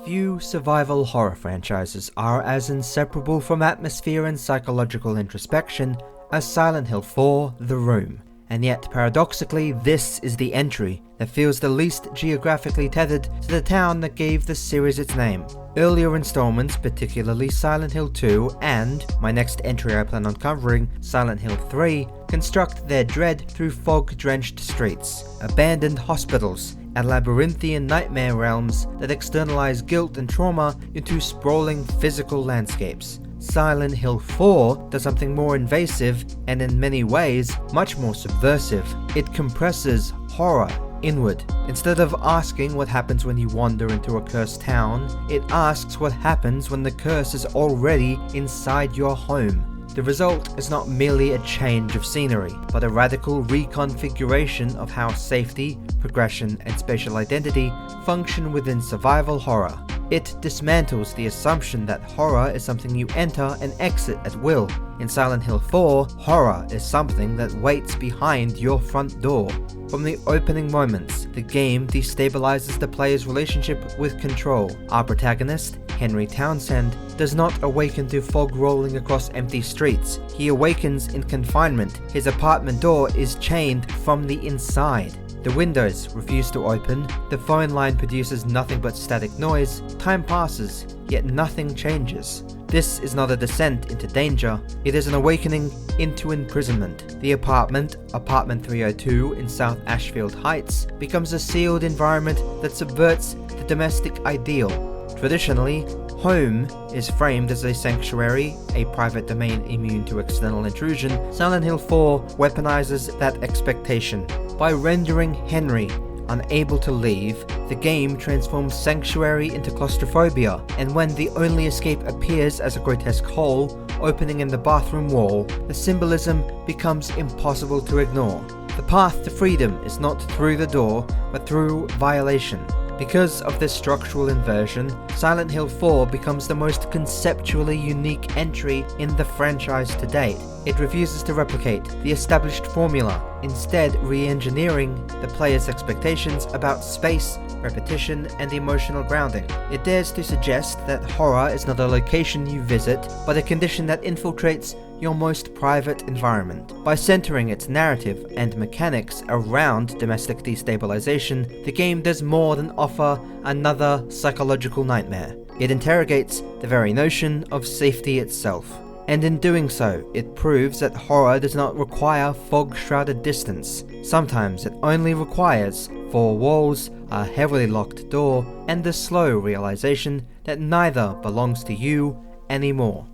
Few survival horror franchises are as inseparable from atmosphere and psychological introspection as Silent Hill 4: The Room, and yet paradoxically this is the entry that feels the least geographically tethered to the town that gave the series its name. Earlier installments, particularly Silent Hill 2 and my next entry I plan on covering, Silent Hill 3, construct their dread through fog-drenched streets, abandoned hospitals, and labyrinthian nightmare realms that externalize guilt and trauma into sprawling physical landscapes. Silent Hill 4 does something more invasive and in many ways much more subversive. It compresses horror inward. Instead of asking what happens when you wander into a cursed town, it asks what happens when the curse is already inside your home. The result is not merely a change of scenery, but a radical reconfiguration of how safety, progression, and spatial identity function within survival horror. It dismantles the assumption that horror is something you enter and exit at will. In Silent Hill 4, horror is something that waits behind your front door. From the opening moments, the game destabilizes the player's relationship with control. Our protagonist, Henry Townsend, does not awaken to fog rolling across empty streets. He awakens in confinement. His apartment door is chained from the inside. The windows refuse to open, the phone line produces nothing but static noise, time passes, yet nothing changes. This is not a descent into danger, it is an awakening into imprisonment. The apartment 302 in South Ashfield Heights, becomes a sealed environment that subverts the domestic ideal. Traditionally, home is framed as a sanctuary, a private domain immune to external intrusion. Silent Hill 4 weaponizes that expectation. By rendering Henry unable to leave, the game transforms sanctuary into claustrophobia, and when the only escape appears as a grotesque hole opening in the bathroom wall, the symbolism becomes impossible to ignore. The path to freedom is not through the door, but through violation. Because of this structural inversion, Silent Hill 4 becomes the most conceptually unique entry in the franchise to date. It refuses to replicate the established formula, instead re-engineering the player's expectations about space, repetition, and emotional grounding. It dares to suggest that horror is not a location you visit, but a condition that infiltrates your most private environment. By centering its narrative and mechanics around domestic destabilization, the game does more than offer another psychological nightmare. It interrogates the very notion of safety itself. And in doing so, it proves that horror does not require fog-shrouded distance. Sometimes it only requires four walls, a heavily locked door, and the slow realization that neither belongs to you anymore.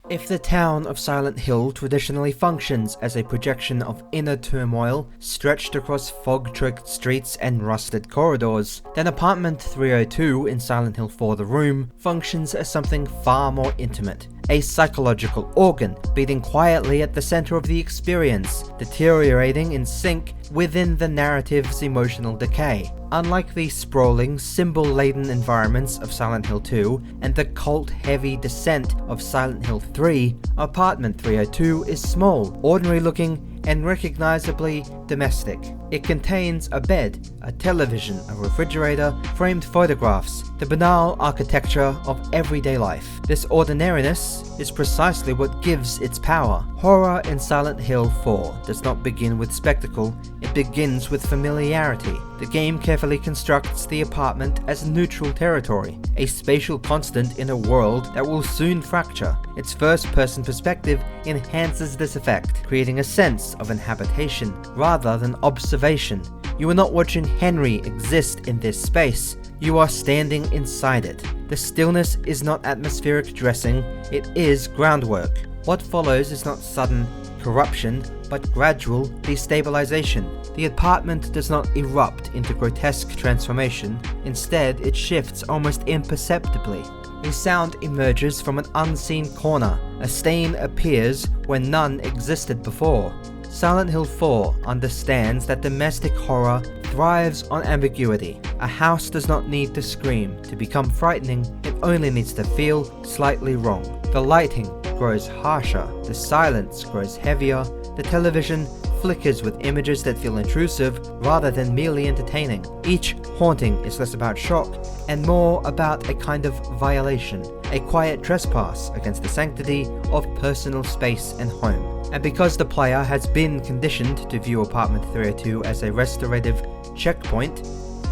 If the town of Silent Hill traditionally functions as a projection of inner turmoil stretched across fog-choked streets and rusted corridors, then apartment 302 in Silent Hill 4: The Room functions as something far more intimate. A psychological organ beating quietly at the center of the experience, deteriorating in sync within the narrative's emotional decay. Unlike the sprawling, symbol-laden environments of Silent Hill 2 and the cult-heavy descent of Silent Hill 3, apartment 302 is small, ordinary-looking, and recognizably domestic. It contains a bed, a television, a refrigerator, framed photographs, the banal architecture of everyday life. This ordinariness is precisely what gives its power. Horror in Silent Hill 4 does not begin with spectacle, it begins with familiarity. The game carefully constructs the apartment as neutral territory, a spatial constant in a world that will soon fracture. Its first-person perspective enhances this effect, creating a sense of inhabitation rather than observation. You are not watching Henry exist in this space, you are standing inside it. The stillness is not atmospheric dressing, it is groundwork. What follows is not sudden corruption, but gradual destabilization. The apartment does not erupt into grotesque transformation, instead it shifts almost imperceptibly. A sound emerges from an unseen corner, a stain appears where none existed before. Silent Hill 4 understands that domestic horror thrives on ambiguity. A house does not need to scream to become frightening, it only needs to feel slightly wrong. The lighting grows harsher, the silence grows heavier, the television flickers with images that feel intrusive rather than merely entertaining. Each haunting is less about shock and more about a kind of violation, a quiet trespass against the sanctity of personal space and home. And because the player has been conditioned to view Apartment 302 as a restorative checkpoint,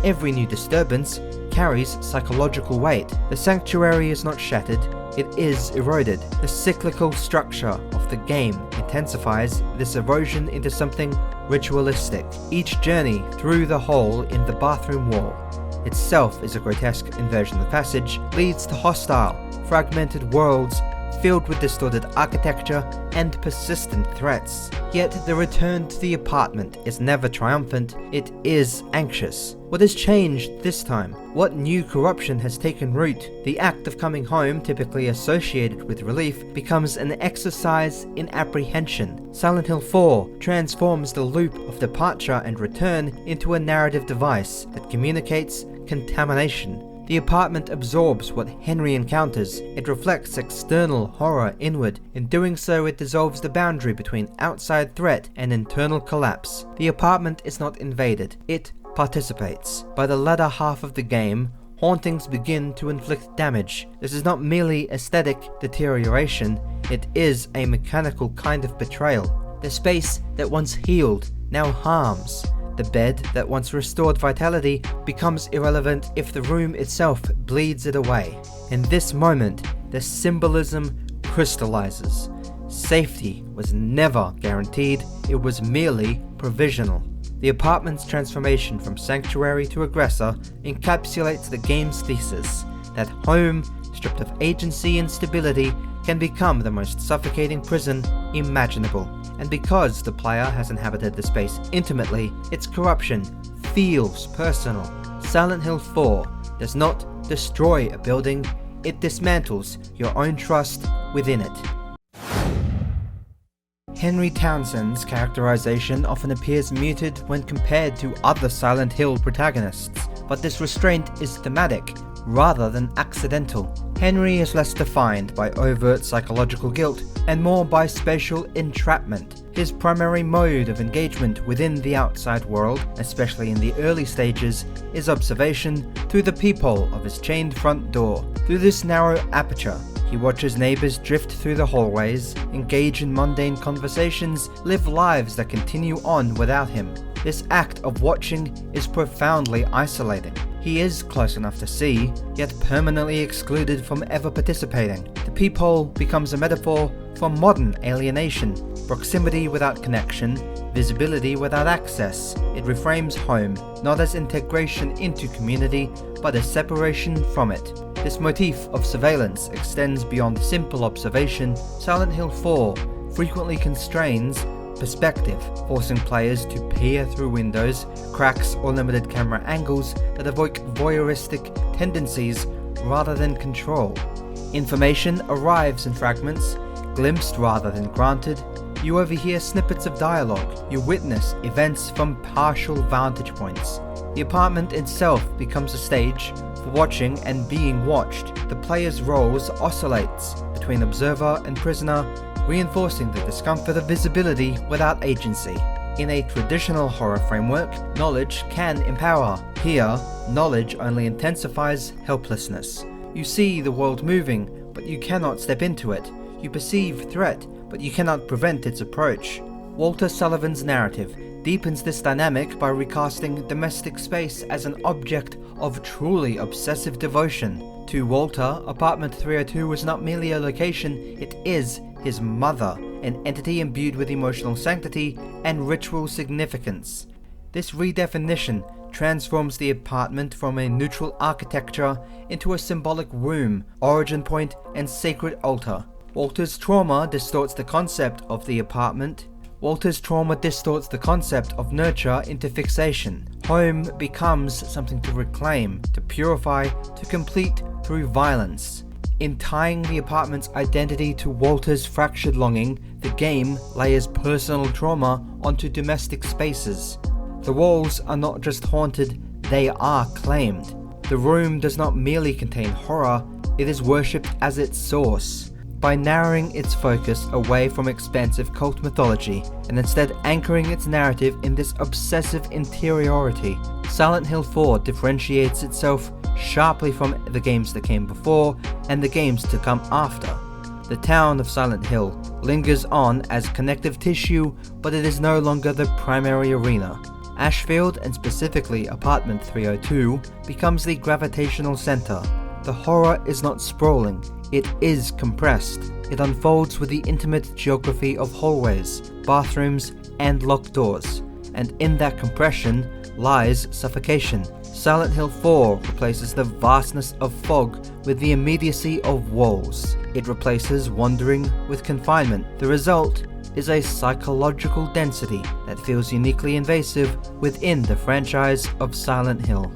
every new disturbance carries psychological weight. The sanctuary is not shattered, it is eroded. The cyclical structure of the game intensifies this erosion into something ritualistic. Each journey through the hole in the bathroom wall itself is a grotesque inversion of the passage, leads to hostile, fragmented worlds filled with distorted architecture and persistent threats. Yet the return to the apartment is never triumphant, it is anxious. What has changed this time? What new corruption has taken root? The act of coming home, typically associated with relief, becomes an exercise in apprehension. Silent Hill 4 transforms the loop of departure and return into a narrative device that communicates contamination. The apartment absorbs what Henry encounters. It reflects external horror inward. In doing so, it dissolves the boundary between outside threat and internal collapse. The apartment is not invaded, it participates. By the latter half of the game, hauntings begin to inflict damage. This is not merely aesthetic deterioration, it is a mechanical kind of betrayal. The space that once healed now harms. The bed that once restored vitality becomes irrelevant if the room itself bleeds it away. In this moment, the symbolism crystallizes. Safety was never guaranteed, it was merely provisional. The apartment's transformation from sanctuary to aggressor encapsulates the game's thesis that home, stripped of agency and stability, can become the most suffocating prison imaginable. And because the player has inhabited the space intimately, its corruption feels personal. Silent Hill 4 does not destroy a building, it dismantles your own trust within it. Henry Townsend's characterization often appears muted when compared to other Silent Hill protagonists, but this restraint is thematic rather than accidental. Henry is less defined by overt psychological guilt and more by spatial entrapment. His primary mode of engagement within the outside world, especially in the early stages, is observation through the peephole of his chained front door. Through this narrow aperture, he watches neighbors drift through the hallways, engage in mundane conversations, live lives that continue on without him. This act of watching is profoundly isolating. He is close enough to see, yet permanently excluded from ever participating. The peephole becomes a metaphor for modern alienation, proximity without connection, visibility without access. It reframes home not as integration into community, but as separation from it. This motif of surveillance extends beyond simple observation. Silent Hill 4 frequently constrains perspective, forcing players to peer through windows, cracks, or limited camera angles that evoke voyeuristic tendencies rather than control. Information arrives in fragments, glimpsed rather than granted. You overhear snippets of dialogue, you witness events from partial vantage points. The apartment itself becomes a stage for watching and being watched. The player's roles oscillates between observer and prisoner, reinforcing the discomfort of visibility without agency. In a traditional horror framework, knowledge can empower. Here, knowledge only intensifies helplessness. You see the world moving, but you cannot step into it. You perceive threat, but you cannot prevent its approach. Walter Sullivan's narrative deepens this dynamic by recasting domestic space as an object of truly obsessive devotion. To Walter, Apartment 302 was not merely a location, it is his mother, an entity imbued with emotional sanctity and ritual significance. This redefinition transforms the apartment from a neutral architecture into a symbolic womb, origin point, and sacred altar. Walter's trauma distorts the concept of the apartment. Walter's trauma distorts the concept of nurture into fixation. Home becomes something to reclaim, to purify, to complete through violence. In tying the apartment's identity to Walter's fractured longing, the game layers personal trauma onto domestic spaces. The walls are not just haunted, they are claimed. The room does not merely contain horror, it is worshipped as its source. by narrowing its focus away from expansive cult mythology and instead anchoring its narrative in this obsessive interiority. Silent Hill 4 differentiates itself sharply from the games that came before and the games to come after. The town of Silent Hill lingers on as connective tissue, but it is no longer the primary arena. Ashfield, and specifically Apartment 302, becomes the gravitational center. The horror is not sprawling, it is compressed. It unfolds with the intimate geography of hallways, bathrooms, and locked doors. And in that compression lies suffocation. Silent Hill 4 replaces the vastness of fog with the immediacy of walls. It replaces wandering with confinement. The result is a psychological density that feels uniquely invasive within the franchise of Silent Hill.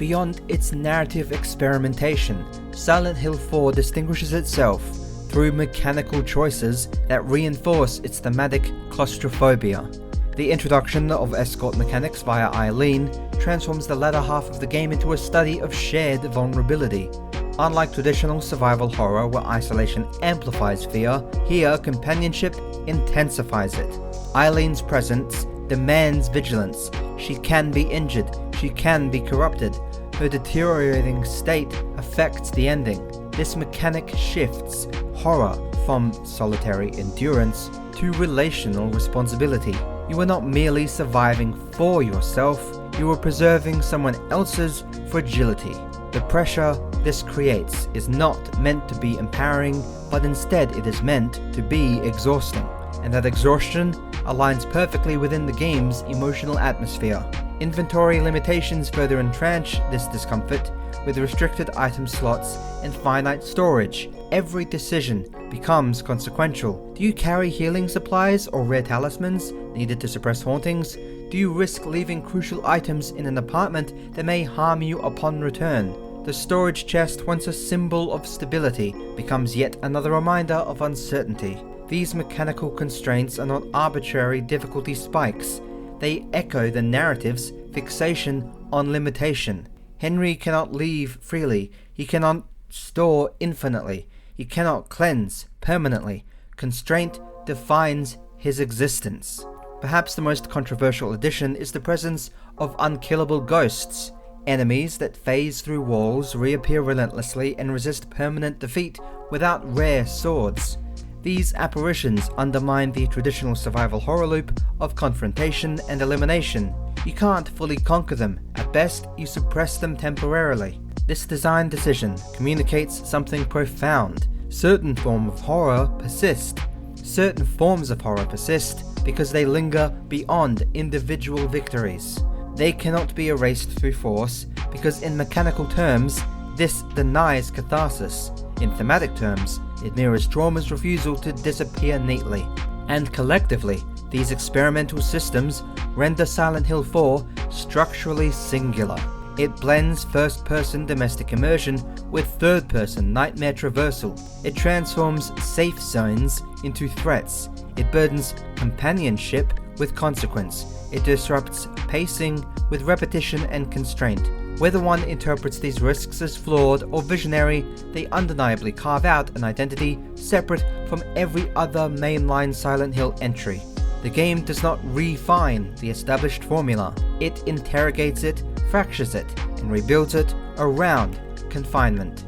Beyond its narrative experimentation, Silent Hill 4 distinguishes itself through mechanical choices that reinforce its thematic claustrophobia. The introduction of escort mechanics via Eileen transforms the latter half of the game into a study of shared vulnerability. Unlike traditional survival horror where isolation amplifies fear, here companionship intensifies it. Eileen's presence demands vigilance. She can be injured, she can be corrupted. Her deteriorating state affects the ending. This mechanic shifts horror from solitary endurance to relational responsibility. You are not merely surviving for yourself, you are preserving someone else's fragility. The pressure this creates is not meant to be empowering, but instead it is meant to be exhausting. And that exhaustion aligns perfectly within the game's emotional atmosphere. Inventory limitations further entrench this discomfort with restricted item slots and finite storage. Every decision becomes consequential. Do you carry healing supplies or rare talismans needed to suppress hauntings? Do you risk leaving crucial items in an apartment that may harm you upon return? The storage chest, once a symbol of stability, becomes yet another reminder of uncertainty. These mechanical constraints are not arbitrary difficulty spikes. They echo the narrative's fixation on limitation. Henry cannot leave freely. He cannot store infinitely. He cannot cleanse permanently. Constraint defines his existence. Perhaps the most controversial addition is the presence of unkillable ghosts. Enemies that phase through walls, reappear relentlessly, and resist permanent defeat without rare swords. These apparitions undermine the traditional survival horror loop of confrontation and elimination. You can't fully conquer them. At best, you suppress them temporarily. This design decision communicates something profound. Certain forms of horror persist. Certain forms of horror persist because they linger beyond individual victories. They cannot be erased through force because in mechanical terms, this denies catharsis. In thematic terms, it mirrors trauma's refusal to disappear neatly. And collectively, these experimental systems render Silent Hill 4 structurally singular. It blends first-person domestic immersion with third-person nightmare traversal. It transforms safe zones into threats. It burdens companionship with consequence. It disrupts pacing with repetition and constraint. Whether one interprets these risks as flawed or visionary, they undeniably carve out an identity separate from every other mainline Silent Hill entry. The game does not refine the established formula. It interrogates it, fractures it, and rebuilds it around confinement.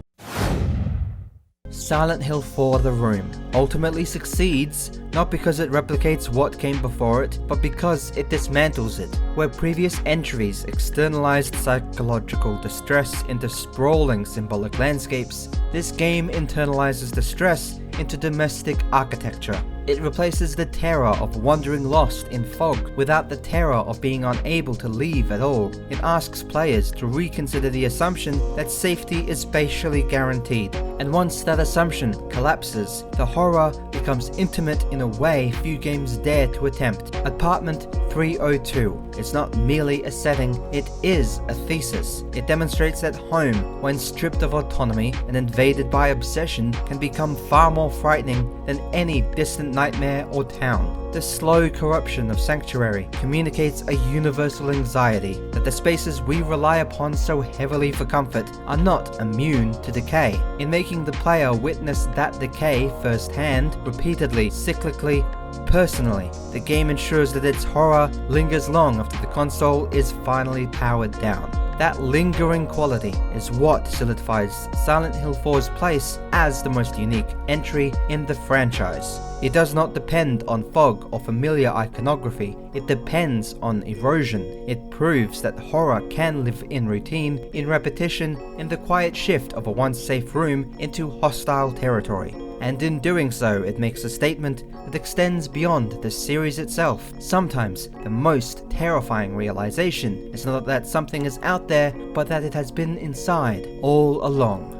Silent Hill 4 The Room ultimately succeeds not because it replicates what came before it, but because it dismantles it. Where previous entries externalized psychological distress into sprawling symbolic landscapes, this game internalizes distress into domestic architecture. It replaces the terror of wandering lost in fog without the terror of being unable to leave at all. It asks players to reconsider the assumption that safety is spatially guaranteed. And once that assumption collapses, the horror becomes intimate in a way few games dare to attempt. Apartment 302 is not merely a setting, it is a thesis. It demonstrates that home, when stripped of autonomy and invaded by obsession, can become far more frightening than any distant nightmare or town. The slow corruption of Sanctuary communicates a universal anxiety that the spaces we rely upon so heavily for comfort are not immune to decay. In making the player witness that decay firsthand, repeatedly, cyclically, personally, the game ensures that its horror lingers long after the console is finally powered down. That lingering quality is what solidifies Silent Hill 4's place as the most unique entry in the franchise. It does not depend on fog or familiar iconography, it depends on erosion. It proves that horror can live in routine, in repetition, in the quiet shift of a once safe room into hostile territory. And in doing so, it makes a statement that extends beyond the series itself. Sometimes, the most terrifying realization is not that something is out there, but that it has been inside all along.